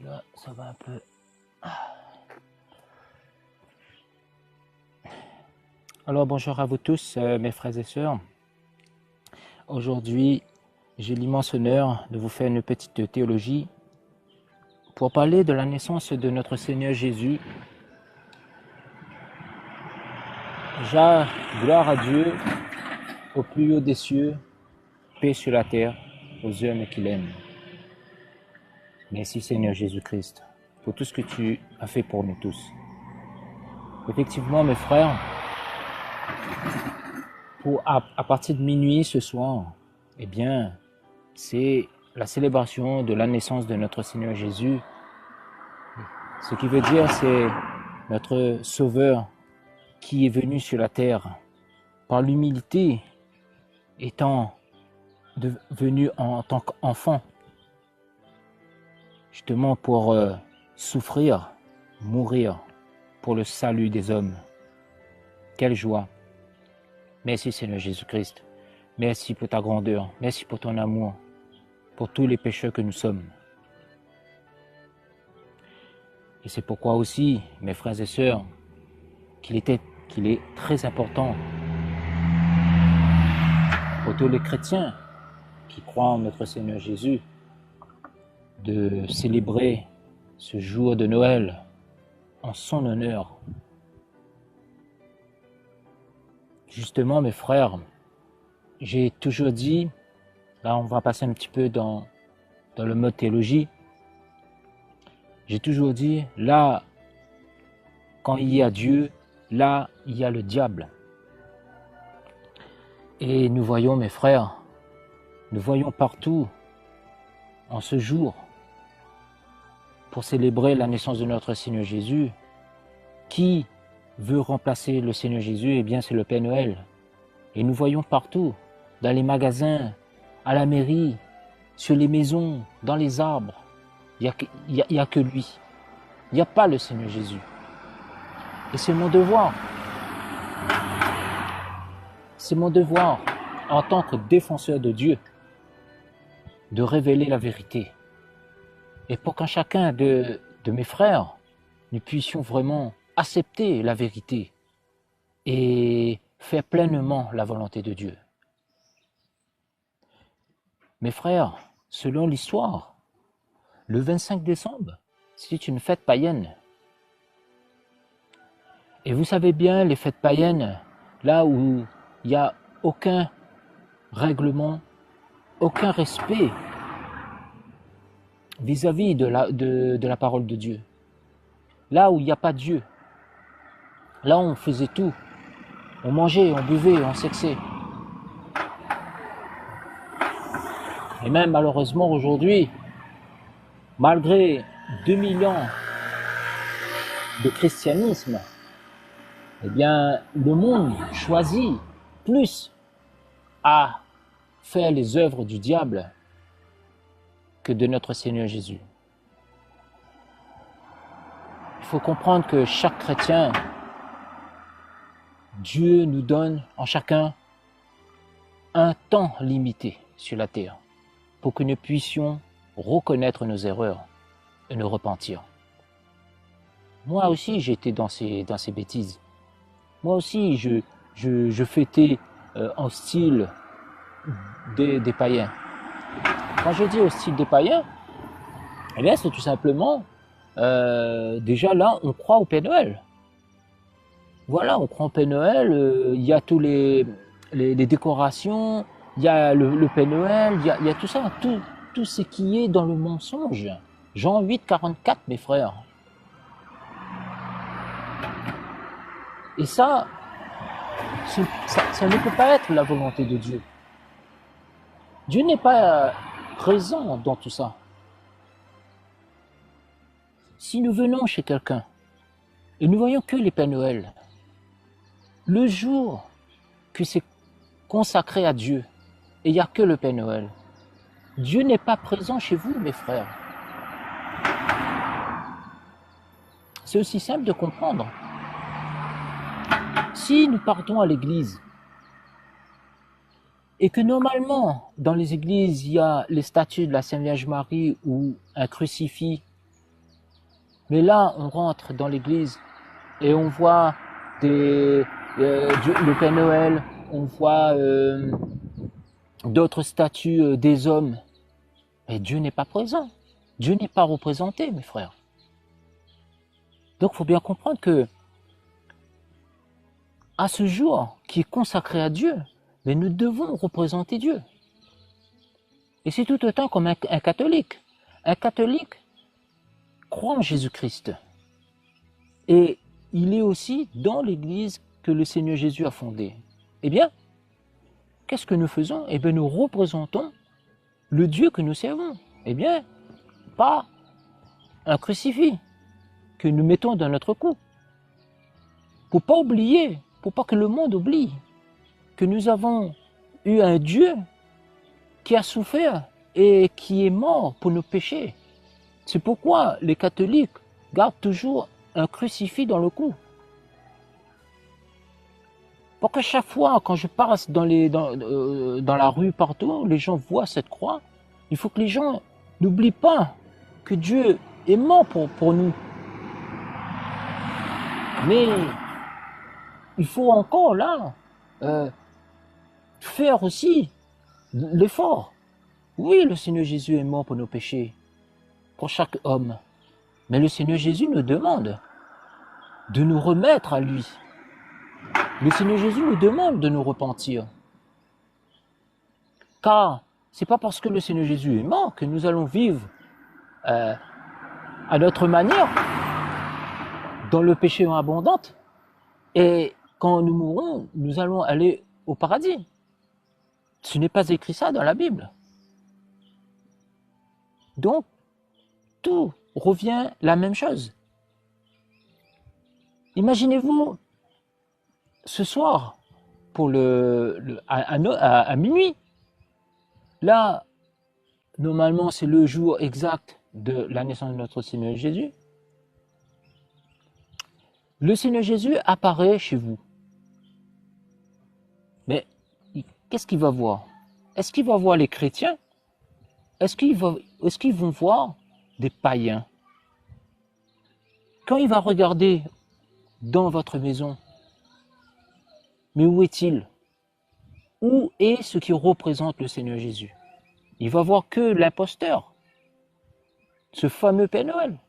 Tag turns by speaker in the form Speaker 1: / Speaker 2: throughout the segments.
Speaker 1: Là, ça va un peu. Alors bonjour à vous tous, mes frères et sœurs. Aujourd'hui, j'ai l'immense honneur de vous faire une petite théologie pour parler de la naissance de notre Seigneur Jésus. Déjà, gloire à Dieu, au plus haut des cieux, paix sur la terre, aux hommes qu'il aime. Merci Seigneur Jésus-Christ pour tout ce que tu as fait pour nous tous. Effectivement, mes frères, à partir de minuit ce soir, eh bien, c'est la célébration de la naissance de notre Seigneur Jésus. Ce qui veut dire, c'est notre Sauveur qui est venu sur la terre par l'humilité, étant venu en tant qu'enfant, justement pour souffrir, mourir pour le salut des hommes. Quelle joie! Merci Seigneur Jésus-Christ. Merci pour ta grandeur. Merci pour ton amour, pour tous les pécheurs que nous sommes. Et c'est pourquoi aussi, mes frères et sœurs, qu'il est très important pour tous les chrétiens qui croient en notre Seigneur Jésus de célébrer ce jour de Noël en son honneur. Justement, mes frères, j'ai toujours dit, là on va passer un petit peu dans le mode théologie, j'ai toujours dit, là, quand il y a Dieu, là, il y a le diable. Et nous voyons, mes frères, nous voyons partout, en ce jour, pour célébrer la naissance de notre Seigneur Jésus, qui veut remplacer le Seigneur Jésus, eh bien c'est le Père Noël. Et nous voyons partout, dans les magasins, à la mairie, sur les maisons, dans les arbres, il n'y a que lui. Il n'y a pas le Seigneur Jésus. Et c'est mon devoir. C'est mon devoir, en tant que défenseur de Dieu, de révéler la vérité. Et pour qu'un chacun de mes frères, nous puissions vraiment accepter la vérité et faire pleinement la volonté de Dieu. Mes frères, selon l'histoire, le 25 décembre, c'est une fête païenne. Et vous savez bien, les fêtes païennes, là où il n'y a aucun règlement, aucun respect vis-à-vis de la parole de Dieu. Là où il n'y a pas Dieu, là où on faisait tout, on mangeait, on buvait, on sexait. Et même malheureusement aujourd'hui, malgré 2 millions de christianisme, eh bien le monde choisit plus à faire les œuvres du diable que de notre Seigneur Jésus. Il faut comprendre que chaque chrétien, Dieu nous donne en chacun un temps limité sur la terre pour que nous puissions reconnaître nos erreurs et nous repentir. Moi aussi, j'étais dans ces bêtises. Moi aussi, je fêtais en style des païens. Quand je dis au style des païens, eh bien, c'est tout simplement, déjà là, on croit au Père Noël. Voilà, on croit au Père Noël, il y a tous les décorations, il y a le Père Noël, il y a tout ça, tout ce qui est dans le mensonge. Jean 8, 44, mes frères. Et ça ne peut pas être la volonté de Dieu. Dieu n'est pas présent dans tout ça. Si nous venons chez quelqu'un et nous voyons que les Pères Noël, le jour que c'est consacré à Dieu, et il n'y a que le Père Noël, Dieu n'est pas présent chez vous, mes frères. C'est aussi simple de comprendre. Si nous partons à l'église et que normalement, dans les églises, il y a les statues de la Sainte Vierge Marie ou un crucifix Mais là, on rentre dans l'église et on voit le Père Noël, on voit d'autres statues des hommes. Mais Dieu n'est pas présent. Dieu n'est pas représenté, mes frères. Donc, il faut bien comprendre que à ce jour qui est consacré à Dieu, mais nous devons représenter Dieu. Et c'est tout autant comme un catholique. Un catholique croit en Jésus-Christ. Et il est aussi dans l'Église que le Seigneur Jésus a fondée. Eh bien, qu'est-ce que nous faisons? Eh bien, nous représentons le Dieu que nous servons. Eh bien, pas un crucifix que nous mettons dans notre cou. Pour pas oublier, pour pas que le monde oublie que nous avons eu un Dieu qui a souffert et qui est mort pour nos péchés. C'est pourquoi les catholiques gardent toujours un crucifix dans le cou. Pour que chaque fois, quand je passe dans la rue, partout, les gens voient cette croix. Il faut que les gens n'oublient pas que Dieu est mort pour nous. Mais il faut encore là faire aussi l'effort. Oui, le Seigneur Jésus est mort pour nos péchés, pour chaque homme. Mais le Seigneur Jésus nous demande de nous remettre à lui. Le Seigneur Jésus nous demande de nous repentir. Car c'est pas parce que le Seigneur Jésus est mort que nous allons vivre à notre manière, dans le péché abondant. Et quand nous mourrons, nous allons aller au paradis. Ce n'est pas écrit ça dans la Bible. Donc, tout revient la même chose. Imaginez-vous ce soir, pour à minuit. Là, normalement, c'est le jour exact de la naissance de notre Seigneur Jésus. Le Seigneur Jésus apparaît chez vous. Mais qu'est-ce qu'il va voir? Est-ce qu'il va voir les chrétiens? Est-ce qu'ils vont voir des païens? Quand il va regarder dans votre maison, mais où est-il? Où est ce qui représente le Seigneur Jésus? Il va voir que l'imposteur, ce fameux Père Noël.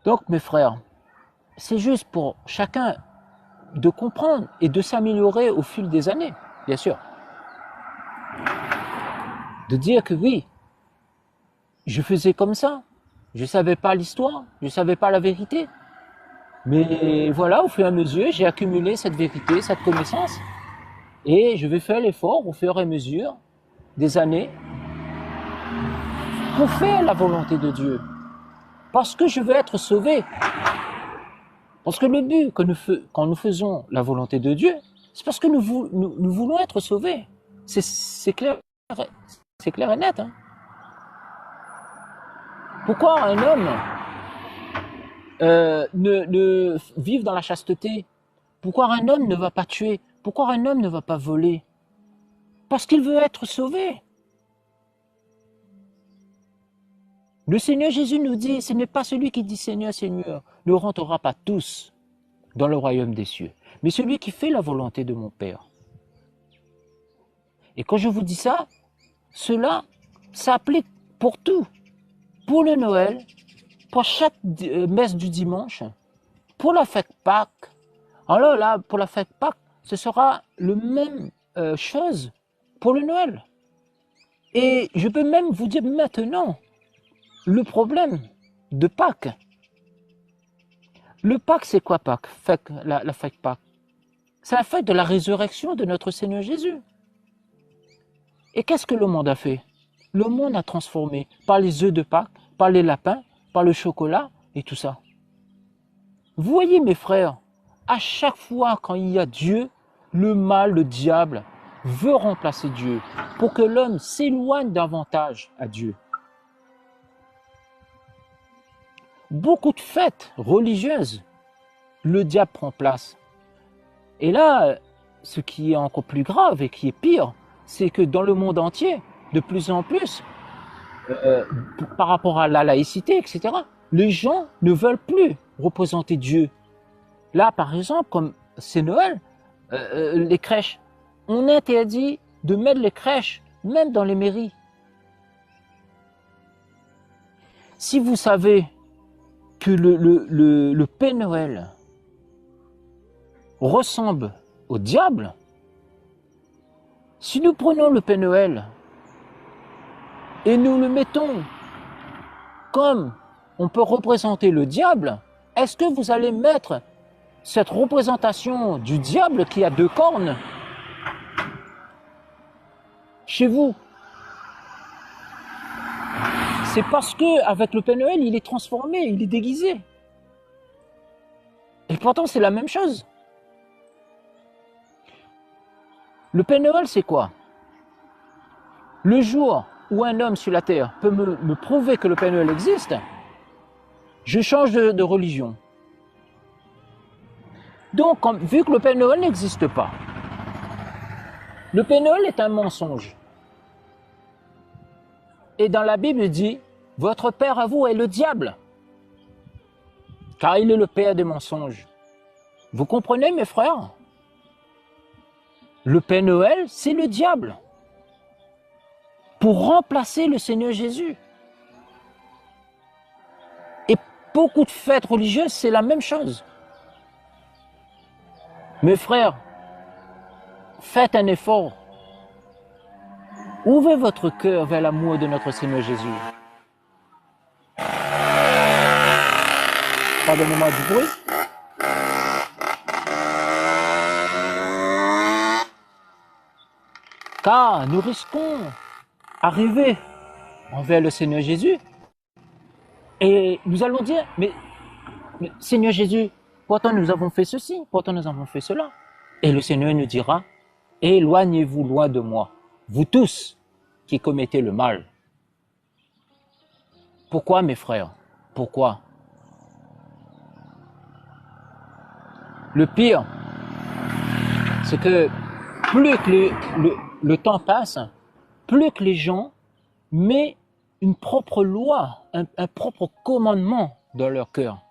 Speaker 1: Donc, mes frères, c'est juste pour chacun de comprendre et de s'améliorer au fil des années, bien sûr. De dire que oui, je faisais comme ça, je ne savais pas l'histoire, je ne savais pas la vérité. Mais voilà, au fur et à mesure, j'ai accumulé cette vérité, cette connaissance, et je vais faire l'effort au fur et à mesure des années pour faire la volonté de Dieu. Parce que je veux être sauvé. Parce que le but quand nous faisons la volonté de Dieu, c'est parce que nous voulons être sauvés. C'est clair et net. Hein. Pourquoi un homme ne vive dans la chasteté? Pourquoi un homme ne va pas tuer? Pourquoi un homme ne va pas voler? Parce qu'il veut être sauvé. Le Seigneur Jésus nous dit, ce n'est pas celui qui dit Seigneur, Seigneur, ne rentrera pas tous dans le royaume des cieux, mais celui qui fait la volonté de mon Père. Et quand je vous dis ça, cela s'applique pour tout, pour le Noël, pour chaque messe du dimanche, pour la fête Pâques. Alors là, pour la fête Pâques, ce sera le même chose pour le Noël. Et je peux même vous dire maintenant, le problème de Pâques. Le Pâques, c'est quoi Pâques? La fête Pâques. C'est la fête de la résurrection de notre Seigneur Jésus. Et qu'est-ce que le monde a fait? Le monde a transformé par les œufs de Pâques, par les lapins, par le chocolat et tout ça. Vous voyez mes frères, à chaque fois quand il y a Dieu, le mal, le diable veut remplacer Dieu pour que l'homme s'éloigne davantage à Dieu. Beaucoup de fêtes religieuses, le diable prend place. Et là, ce qui est encore plus grave et qui est pire, c'est que dans le monde entier, de plus en plus, par rapport à la laïcité, etc. Les gens ne veulent plus représenter Dieu. Là, par exemple, comme c'est Noël, les crèches, on interdit de mettre les crèches, même dans les mairies. Si vous savez que le Père Noël ressemble au diable, si nous prenons le Père Noël et nous le mettons comme on peut représenter le diable, est-ce que vous allez mettre cette représentation du diable qui a 2 cornes chez vous? C'est parce que avec le Père Noël, il est transformé, il est déguisé. Et pourtant, c'est la même chose. Le Père Noël, c'est quoi? Le jour où un homme sur la terre peut me prouver que le Père Noël existe, je change de religion. Donc, vu que le Père Noël n'existe pas, le Père Noël est un mensonge. Et dans la Bible, il dit, votre père à vous est le diable, car il est le père des mensonges. Vous comprenez, mes frères? Le Père Noël, c'est le diable, pour remplacer le Seigneur Jésus. Et beaucoup de fêtes religieuses, c'est la même chose. Mes frères, faites un effort. Ouvrez votre cœur vers l'amour de notre Seigneur Jésus. Pardonnez-moi du bruit. Car nous risquons d'arriver envers le Seigneur Jésus et nous allons dire, mais Seigneur Jésus, pourtant nous avons fait ceci, pourtant nous avons fait cela. Et le Seigneur nous dira, éloignez-vous loin de moi, vous tous qui commettez le mal. Pourquoi, mes frères? Pourquoi? Le pire, c'est que plus que le temps passe, plus que les gens mettent une propre loi, un propre commandement dans leur cœur,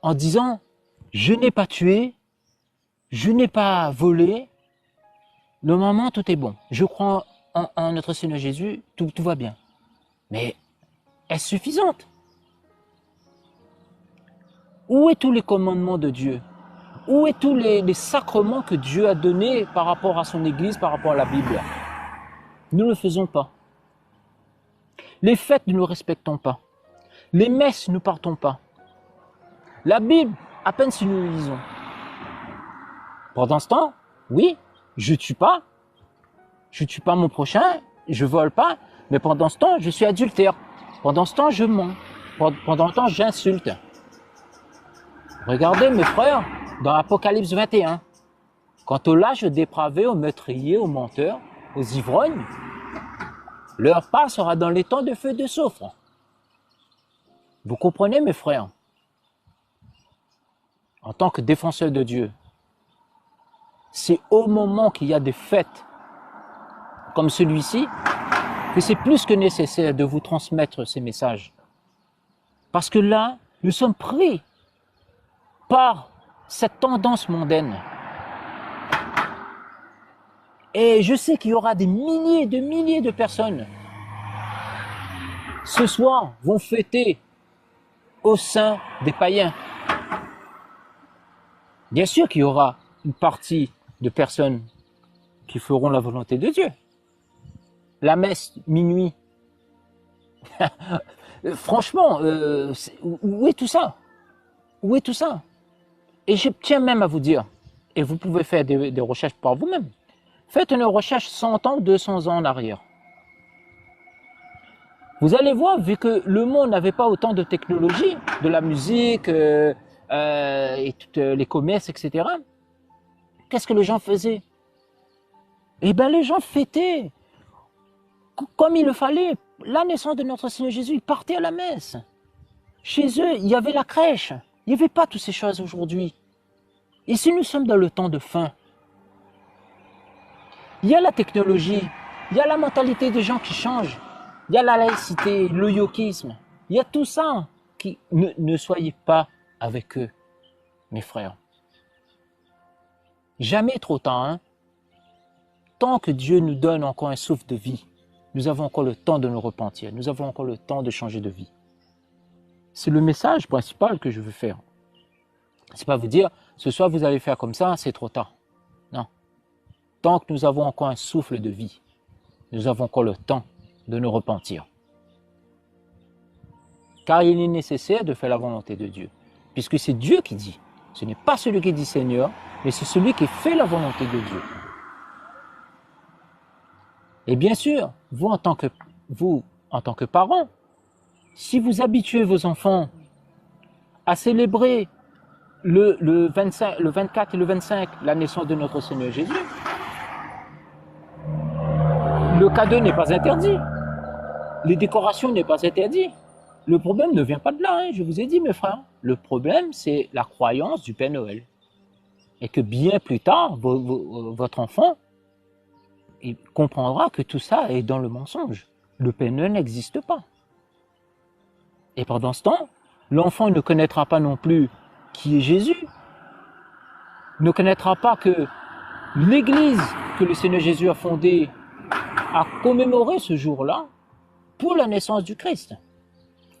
Speaker 1: en disant, je n'ai pas tué, je n'ai pas volé, normalement tout est bon. Je crois en notre Seigneur Jésus, tout va bien. Mais est-ce suffisante? Où est tous les commandements de Dieu? Où est tous les sacrements que Dieu a donnés par rapport à son Église, par rapport à la Bible? Nous ne le faisons pas. Les fêtes, nous ne respectons pas. Les messes, nous ne partons pas. La Bible, à peine si nous le lisons. Pendant ce temps, oui, je ne tue pas mon prochain, je ne vole pas, mais pendant ce temps, je suis adultère. Pendant ce temps, je mens. Pendant ce temps, j'insulte. Regardez, mes frères, dans Apocalypse 21, quant aux lâches dépravés, aux meurtriers, aux menteurs, aux ivrognes, leur part sera dans les temps de feu et de soufre. Vous comprenez, mes frères? En tant que défenseur de Dieu, c'est au moment qu'il y a des fêtes comme celui-ci que c'est plus que nécessaire de vous transmettre ces messages. Parce que là, nous sommes pris par cette tendance mondaine. Et je sais qu'il y aura des milliers de personnes ce soir vont fêter au sein des païens. Bien sûr qu'il y aura une partie de personnes qui feront la volonté de Dieu. La messe minuit. Franchement, où est tout ça? Où est tout ça? Et je tiens même à vous dire, et vous pouvez faire des recherches par vous-même, faites une recherche 100 ans, 200 ans en arrière. Vous allez voir, vu que le monde n'avait pas autant de technologie, de la musique, et toutes les commerces, etc., qu'est-ce que les gens faisaient? Eh bien, les gens fêtaient comme il le fallait. La naissance de notre Seigneur Jésus, ils partaient à la messe. Chez eux, il y avait la crèche. Il n'y avait pas toutes ces choses aujourd'hui. Et si nous sommes dans le temps de fin, il y a la technologie, il y a la mentalité des gens qui changent. il y a la laïcité, le yokisme, il y a tout ça. Ne soyez pas avec eux, mes frères. Jamais trop tard, hein? Tant que Dieu nous donne encore un souffle de vie, nous avons encore le temps de nous repentir, nous avons encore le temps de changer de vie. C'est le message principal que je veux faire. C'est pas vous dire, ce soir vous allez faire comme ça, c'est trop tard. Non. Tant que nous avons encore un souffle de vie, nous avons encore le temps de nous repentir. Car il est nécessaire de faire la volonté de Dieu, puisque c'est Dieu qui dit. Ce n'est pas celui qui dit Seigneur, mais c'est celui qui fait la volonté de Dieu. Et bien sûr, vous en tant que parents, si vous habituez vos enfants à célébrer le 24 et le 25, la naissance de notre Seigneur Jésus, le cadeau n'est pas interdit, les décorations n'est pas interdit. Le problème ne vient pas de là, hein, je vous ai dit mes frères. Le problème, c'est la croyance du Père Noël. Et que bien plus tard, votre enfant il comprendra que tout ça est dans le mensonge. Le Père Noël n'existe pas. Et pendant ce temps, l'enfant ne connaîtra pas non plus qui est Jésus, ne connaîtra pas que l'Église que le Seigneur Jésus a fondée a commémoré ce jour-là pour la naissance du Christ.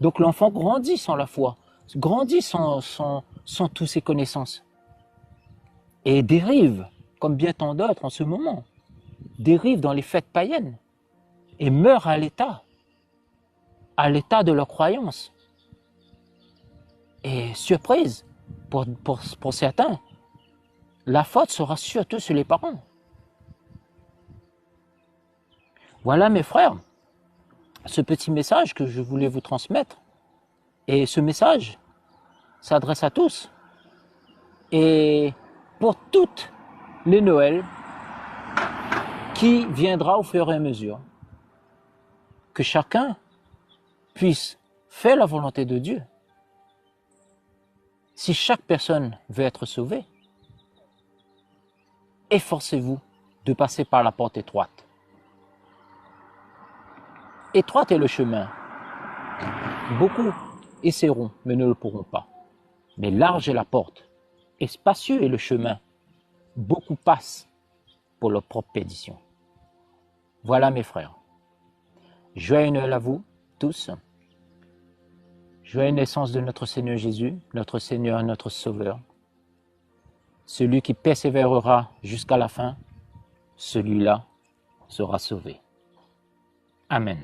Speaker 1: Donc l'enfant grandit sans la foi, grandit sans toutes ses connaissances. Et dérive, comme bien tant d'autres en ce moment, dérive dans les fêtes païennes et meurt à l'état de leur croyance. Et surprise, pour certains, la faute sera surtout sur les parents. Voilà mes frères, ce petit message que je voulais vous transmettre. Et ce message s'adresse à tous. Et pour toutes les Noëls qui viendra au fur et à mesure, que chacun puisse faire la volonté de Dieu. Si chaque personne veut être sauvée, efforcez-vous de passer par la porte étroite. Étroite est le chemin. Beaucoup essaieront, mais ne le pourront pas. Mais large est la porte, et spacieux est le chemin. Beaucoup passent pour leur propre perdition. Voilà mes frères. Joyeux Noël à vous tous. Joyeux naissance de notre Seigneur Jésus, notre Seigneur et notre Sauveur. Celui qui persévérera jusqu'à la fin, celui-là sera sauvé. Amen.